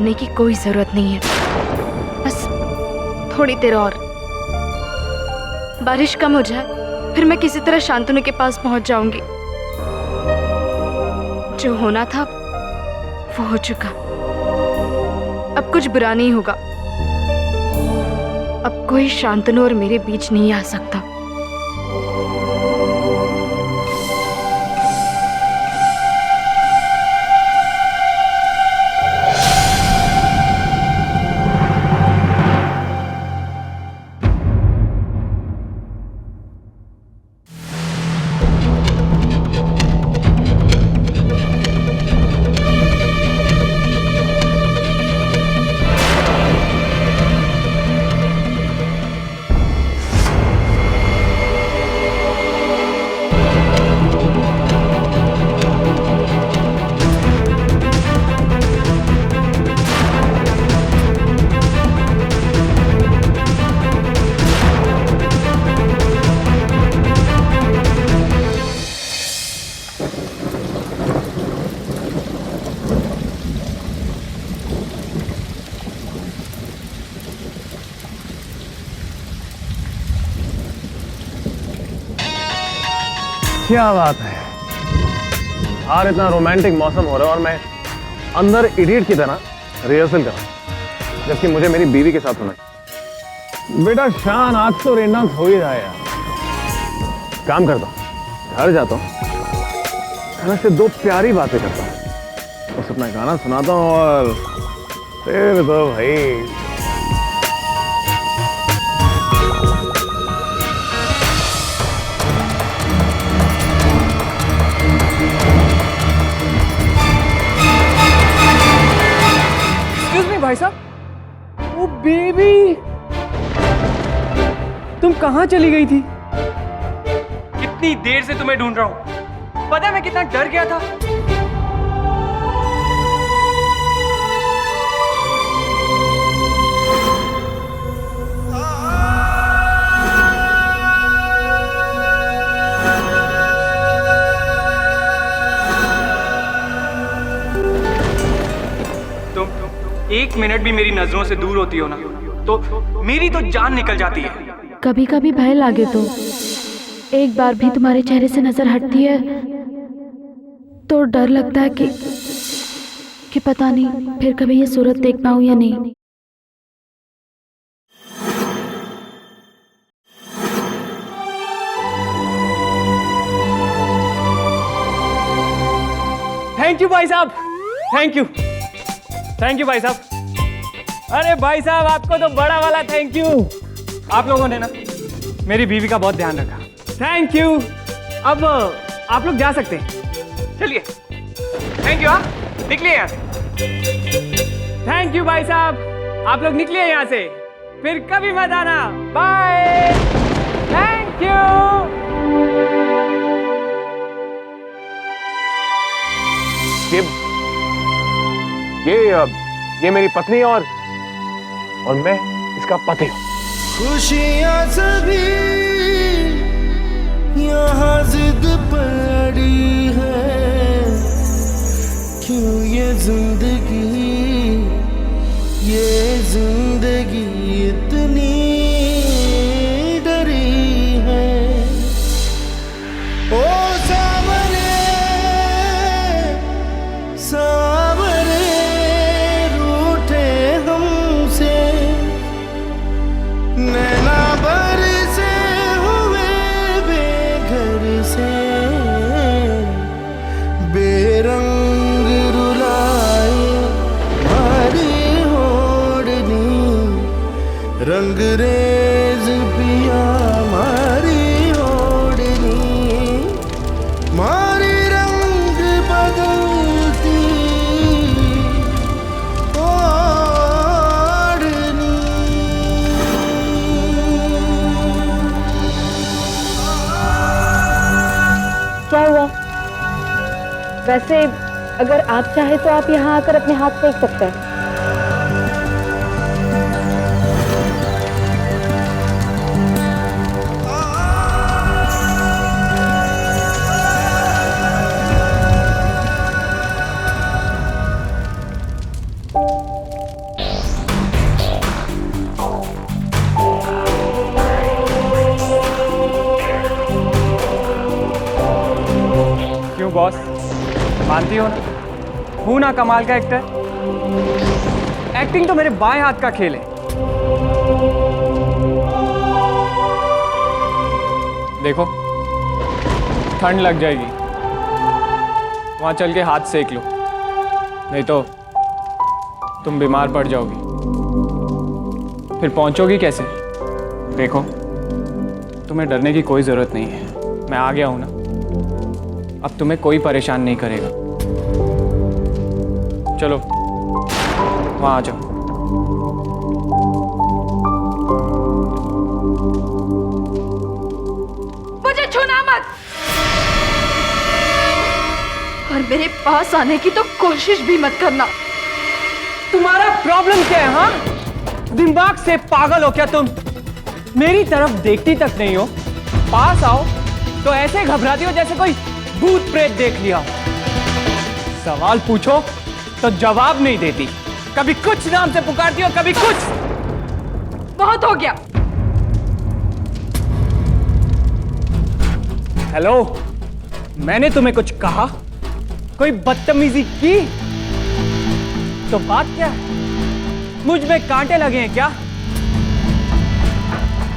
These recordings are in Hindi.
करने की कोई जरूरत नहीं है। बस थोड़ी देर और, बारिश कम हो जाए, फिर मैं किसी तरह शांतनु के पास पहुंच जाऊंगी। जो होना था वो हो चुका, अब कुछ बुरा नहीं होगा। अब कोई शांतनु और मेरे बीच नहीं आ सकता। क्या बात है यार, इतना रोमांटिक मौसम हो रहा है और मैं अंदर इडियट की तरह रिहर्सल कर रहा हूं, जबकि मुझे मेरी बीवी के साथ होना है। बेटा शान, आज तो रेना हो ही रहा है यार। काम करता हूं, घर जाता हूं, घर से दो प्यारी बातें करता हूं, बस अपना गाना सुनाता हूं और फिर तो भाई भाई साहब। ओ बेबी, तुम कहां चली गई थी? कितनी देर से तुम्हें ढूंढ रहा हूं। पता है मैं कितना डर गया था। एक मिनट भी मेरी नजरों से दूर होती हो ना तो मेरी तो जान निकल जाती है। कभी कभी भय लागे तो एक बार भी तुम्हारे चेहरे से नजर हटती है तो डर लगता है कि पता नहीं फिर कभी ये सूरत देख पाऊं या नहीं। थैंक यू भाई साहब, थैंक यू, थैंक यू भाई साहब। अरे भाई साहब, आपको तो बड़ा वाला थैंक यू। आप लोगों ने ना मेरी बीवी का बहुत ध्यान रखा, थैंक यू। अब आप लोग जा सकते हैं, चलिए। Thank you. हाँ, निकलिए यहाँ से। थैंक यू भाई साहब, आप लोग निकलिए यहाँ से, फिर कभी मत आना। Bye, thank you. ये मेरी पत्नी और मैं इसका पति हूं। खुशियां सभी यहाँ जिद पड़ी है, क्यों ये जिंदगी इतनी डरी है। ओ सामने सामने रूठे हमसे, नैना बरसे हुए बेघर से, बेरंग रुलाए हमारी ओढ़नी, रंगरेज पिया हमारी ओढ़नी, मारी रंग बदलती ओढ़नी। क्या हुआ? वैसे अगर आप चाहे तो आप यहाँ आकर अपने हाथ सेक सकते हैं। बॉस, मानती हो ना, हूं ना कमाल का एक्टर। एक्टिंग तो मेरे बाएं हाथ का खेल है। देखो, ठंड लग जाएगी, वहां चल के हाथ सेक लो, नहीं तो तुम बीमार पड़ जाओगी। फिर पहुंचोगी कैसे? देखो, तुम्हें डरने की कोई जरूरत नहीं है, मैं आ गया हूं ना, अब तुम्हें कोई परेशान नहीं करेगा। चलो वहां आ जाओ। मुझे छूना मत और मेरे पास आने की तो कोशिश भी मत करना। तुम्हारा प्रॉब्लम क्या है? हाँ, दिमाग से पागल हो क्या तुम? मेरी तरफ देखती तक नहीं हो, पास आओ तो ऐसे घबराती हो जैसे कोई भूत प्रेत देख लिया हो। सवाल पूछो तो जवाब नहीं देती, कभी कुछ नाम से पुकारती हो, कभी कुछ। बहुत हो गया। हेलो, मैंने तुम्हें कुछ कहा? कोई बदतमीजी की? तो बात क्या है? मुझ में कांटे लगे हैं क्या?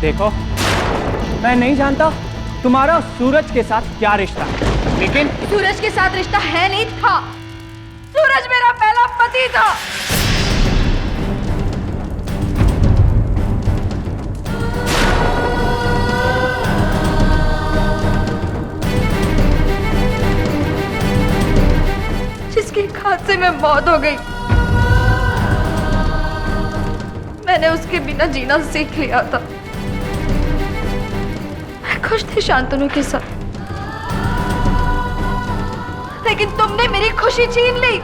देखो, मैं नहीं जानता तुम्हारा सूरज के साथ क्या रिश्ता है, लेकिन सूरज के साथ रिश्ता है नहीं था। सूरज मेरा पहला पति था। जिसकी एक हादसे में मौत हो गई, मैंने उसके बिना जीना सीख लिया था। मैं खुश थी शांतनु के साथ, लेकिन तुमने मेरी खुशी छीन ली।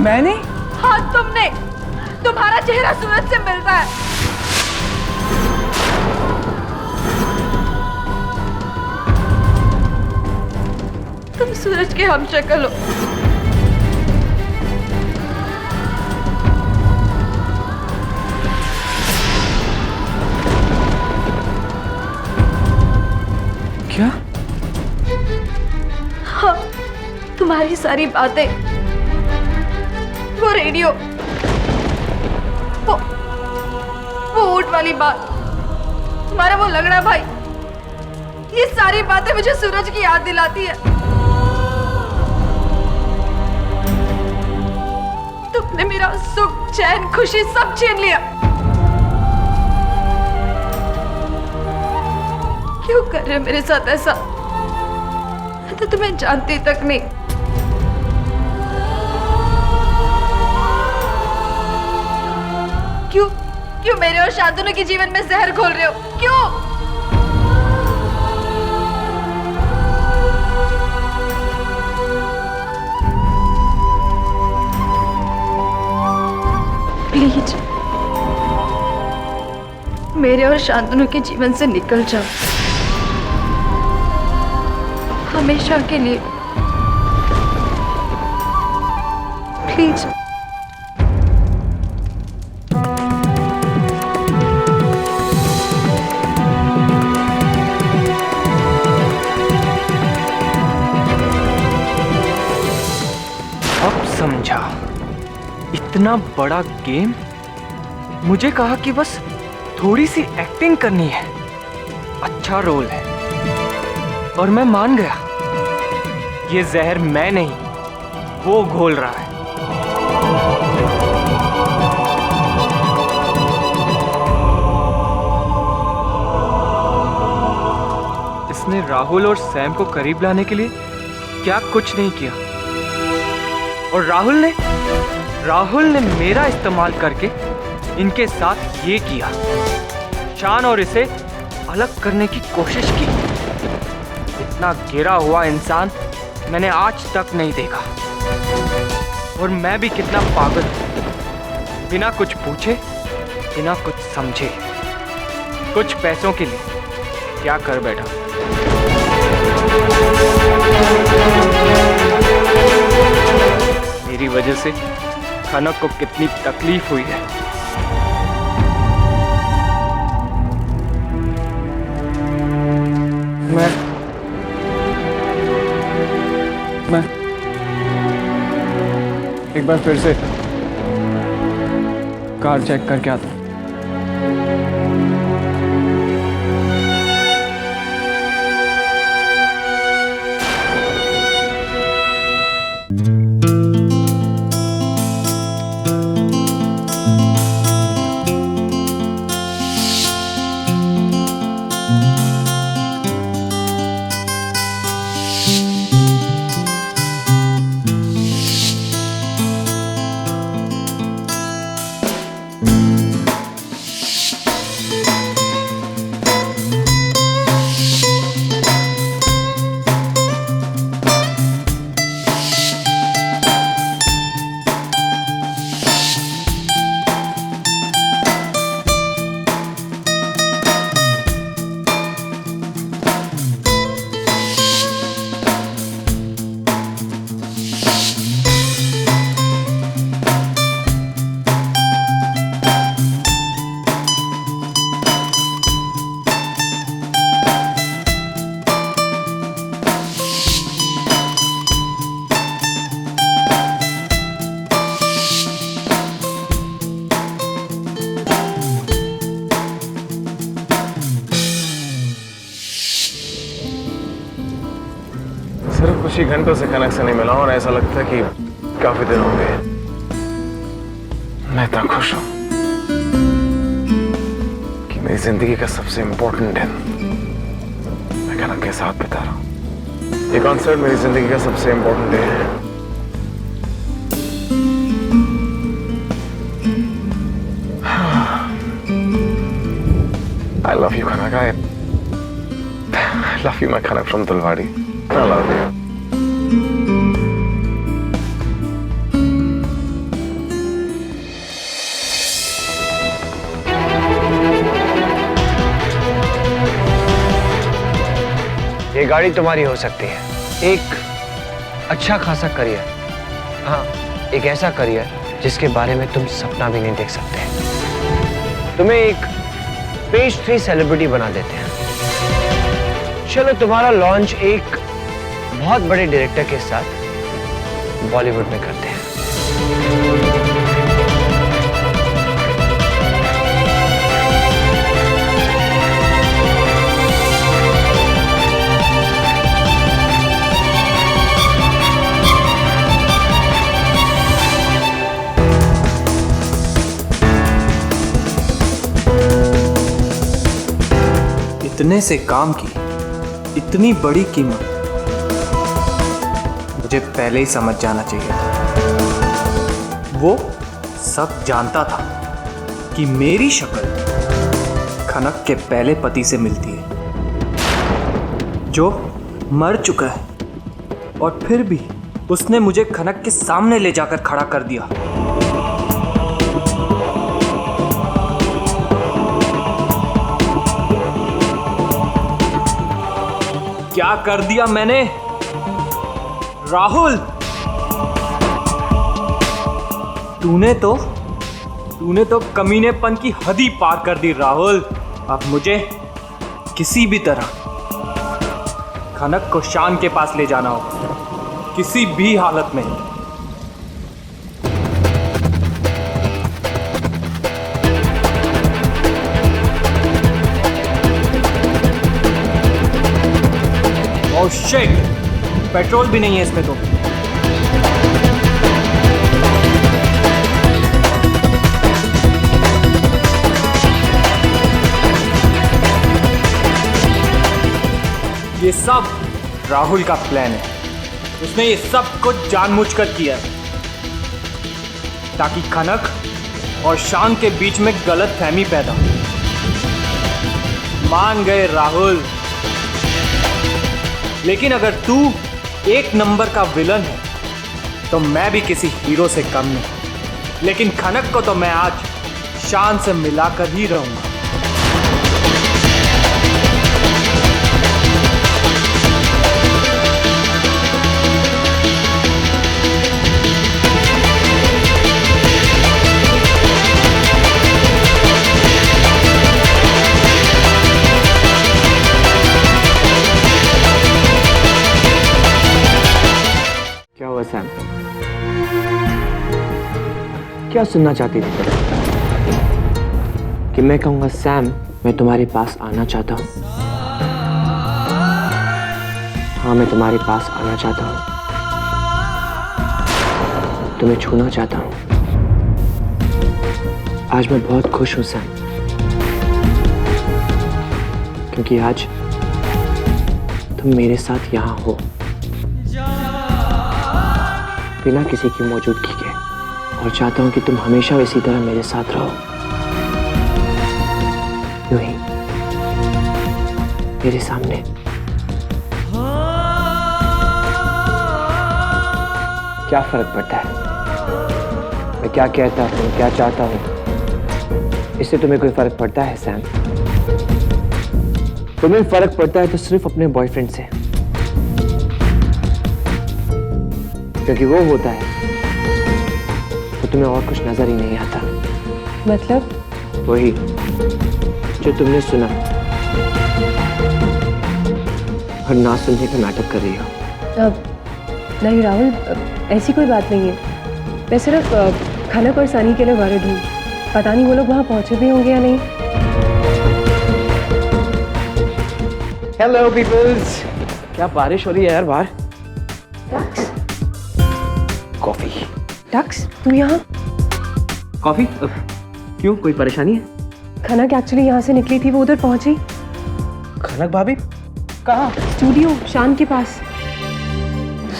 मैंने? हाँ, तुमने। तुम्हारा चेहरा सूरज से मिलता है। तुम सूरज के हमशक्ल हो। क्या? हाँ, तुम्हारी सारी बातें, वो रेडियो, वो ऊंट वाली बात, तुम्हारा वो लगड़ा भाई, ये सारी बातें मुझे सूरज की याद दिलाती है। तुमने मेरा सुख, चैन, खुशी सब छीन लिया। क्यों कर रहे हो मेरे साथ ऐसा? मैं तो तुम्हें जानती तक नहीं। क्यों क्यों मेरे और शांतनु के जीवन में जहर घोल रहे हो? क्यों? प्लीज मेरे और शांतनु के जीवन से निकल जाओ, हमेशा के लिए। प्लीज। अब समझा, इतना बड़ा गेम। मुझे कहा कि बस थोड़ी सी एक्टिंग करनी है, अच्छा रोल है, और मैं मान गया। ये जहर मैं नहीं, वो घोल रहा है। इसने राहुल और सैम को करीब लाने के लिए क्या कुछ नहीं किया, और राहुल ने मेरा इस्तेमाल करके इनके साथ ये किया। शान और इसे अलग करने की कोशिश की। इतना गिरा हुआ इंसान मैंने आज तक नहीं देखा। और मैं भी कितना पागल हूं, बिना कुछ पूछे, बिना कुछ समझे, कुछ पैसों के लिए क्या कर बैठा। मेरी वजह से खनक को कितनी तकलीफ हुई है। एक बार फिर से कार चेक करके आता हूँ। सिर्फ कुछ ही घंटों से कनेक्शन नहीं मिला और ऐसा लगता है कि काफी दिन हो गए। मैं इतना खुश हूं कि मेरी जिंदगी का सबसे इंपॉर्टेंट दिन मैं कनक के साथ बिता रहा हूं। ये कॉन्सर्ट मेरी जिंदगी का सबसे इंपॉर्टेंट डे है। I love you, Kanak. I love you, my Kanak from Tulwadi. I love you. ये गाड़ी तुम्हारी हो सकती है। एक अच्छा खासा करियर, हाँ, एक ऐसा करियर जिसके बारे में तुम सपना भी नहीं देख सकते। तुम्हें एक पेज 3 सेलिब्रिटी बना देते हैं। चलो तुम्हारा लॉन्च एक बहुत बड़े डायरेक्टर के साथ बॉलीवुड में करते हैं। इतने से काम की इतनी बड़ी कीमत मुझे पहले ही समझ जाना चाहिए था। वो सब जानता था कि मेरी शक्ल खनक के पहले पति से मिलती है, जो मर चुका है, और फिर भी उसने मुझे खनक के सामने ले जाकर खड़ा कर दिया। क्या कर दिया मैंने राहुल? तूने तो कमीनेपन की हद ही पार कर दी राहुल। अब मुझे किसी भी तरह खनक को शान के पास ले जाना होगा, किसी भी हालत में। ओह शिट, पेट्रोल भी नहीं है इसमें तो। ये सब राहुल का प्लान है। उसने ये सब कुछ जानबूझकर किया है ताकि खनक और शान के बीच में गलतफहमी पैदा हो। मान गए राहुल, लेकिन अगर तू एक नंबर का विलन है तो मैं भी किसी हीरो से कम नहीं। लेकिन खनक को तो मैं आज शान से मिलाकर ही रहूंगा। क्या हुआ सैम? क्या सुनना चाहती थी? कि मैं कहूंगा सैम मैं तुम्हारे पास आना चाहता हूँ? हाँ, मैं तुम्हारे पास आना चाहता हूँ, तुम्हें छूना चाहता हूँ। आज मैं बहुत खुश हूँ सैम, क्योंकि आज तुम मेरे साथ यहाँ हो, बिना किसी की मौजूदगी के, और चाहता हूँ कि तुम हमेशा इसी तरह मेरे साथ रहो, यूं ही मेरे सामने। क्या फर्क पड़ता है मैं क्या कहता हूँ, क्या चाहता हूँ? इससे तुम्हें कोई फर्क पड़ता है सैम? तुम्हें फर्क पड़ता है तो सिर्फ अपने बॉयफ्रेंड से, क्योंकि वो होता है तो तुम्हें और कुछ नजर ही नहीं आता। मतलब? वही जो तुमने सुना और ना सुनने का नाटक कर रही हो। नहीं राहुल, ऐसी कोई बात नहीं है। मैं सिर्फ खनक और सनी के लिए वर्रिड हूँ। पता नहीं वो लोग वहाँ पहुँचे भी होंगे या नहीं। हेलो पीपल्स, क्या बारिश हो रही है यार बाहर। कॉफी। टक्स, तू यहाँ? कॉफी? क्यों, कोई परेशानी है? खनक एक्चुअली यहाँ से निकली थी, वो उधर पहुँची। खनक भाभी कहाँ? स्टूडियो शान के पास।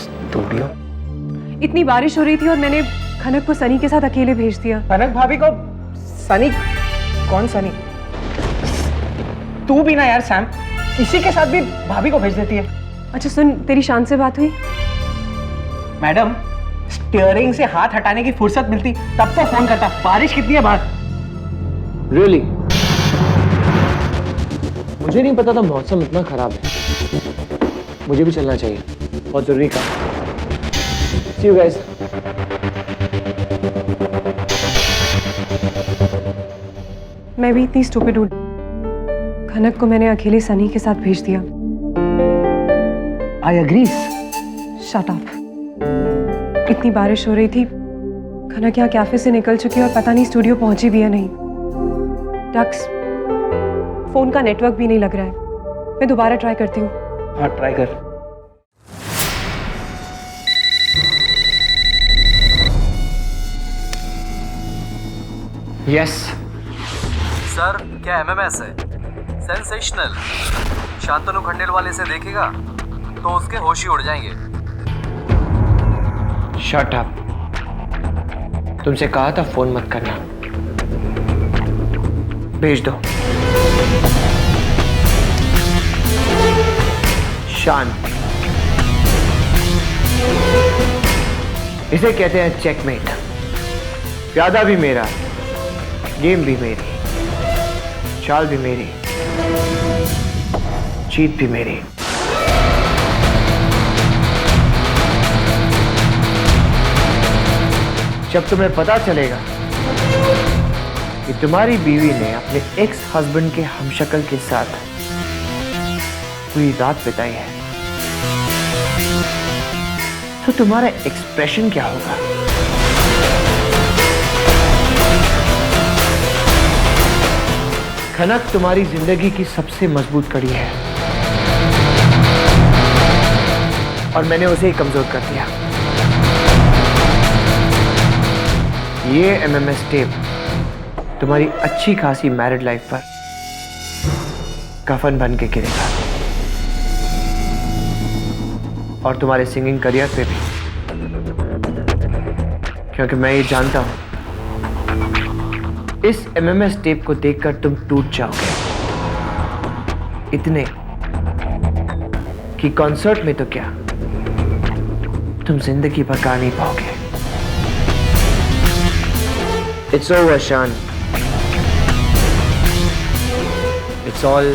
स्टूडियो? इतनी बारिश हो रही थी और मैंने खनक को सनी के साथ अकेले भेज दिया। खनक भाभी को? सनी? कौन सनी? तू भी ना यार सैम, किसी के साथ भी भाभी को भेज देती है। अच्छा सुन, तेरी शान से बात हुई? मैडम, स्टीयरिंग से हाथ हटाने की फुर्सत मिलती तब तो फोन करता। बारिश कितनी है बाहर? रियली? मुझे नहीं पता था मौसम इतना खराब है। मुझे भी चलना चाहिए, बहुत जरूरी काम। See you guys. मैं भी इतनी स्टूपिड हूँ। खनक को मैंने अकेले सनी के साथ भेज दिया। I agree. Shut up. इतनी बारिश हो रही थी, खनक यहाँ कैफे से निकल चुकी है और पता नहीं स्टूडियो पहुंची भी है नहीं। टक्स, फोन का नेटवर्क भी नहीं लग रहा है। मैं दोबारा ट्राई करती हूँ। हाँ, ट्राई कर। यस सर, क्या एमएमएस है? सेंसेशनल। शांतनु खंडेल वाले से देखेगा तो उसके होश ही उड़ जाएंगे। Shut up. तुमसे कहा था फोन मत करना। भेज दो। शान, इसे कहते हैं चेकमेट। प्यादा भी मेरा, गेम भी मेरी, चाल भी मेरी, जीत भी मेरी। जब तुम्हें पता चलेगा कि तुम्हारी बीवी ने अपने एक्स हस्बैंड के हमशक्ल के साथ पूरी रात बिताई है, तो तुम्हारा एक्सप्रेशन क्या होगा? खनक तुम्हारी जिंदगी की सबसे मजबूत कड़ी है और मैंने उसे ही कमजोर कर दिया। ये एमएमएस टेप तुम्हारी अच्छी खासी मैरिड लाइफ पर कफन बन के गिरेगा और तुम्हारे सिंगिंग करियर पे भी, क्योंकि मैं ये जानता हूं इस एमएमएस टेप को देखकर तुम टूट जाओगे, इतने कि कॉन्सर्ट में तो क्या तुम जिंदगी भर गा नहीं पाओगे। It's over, Shan. It's all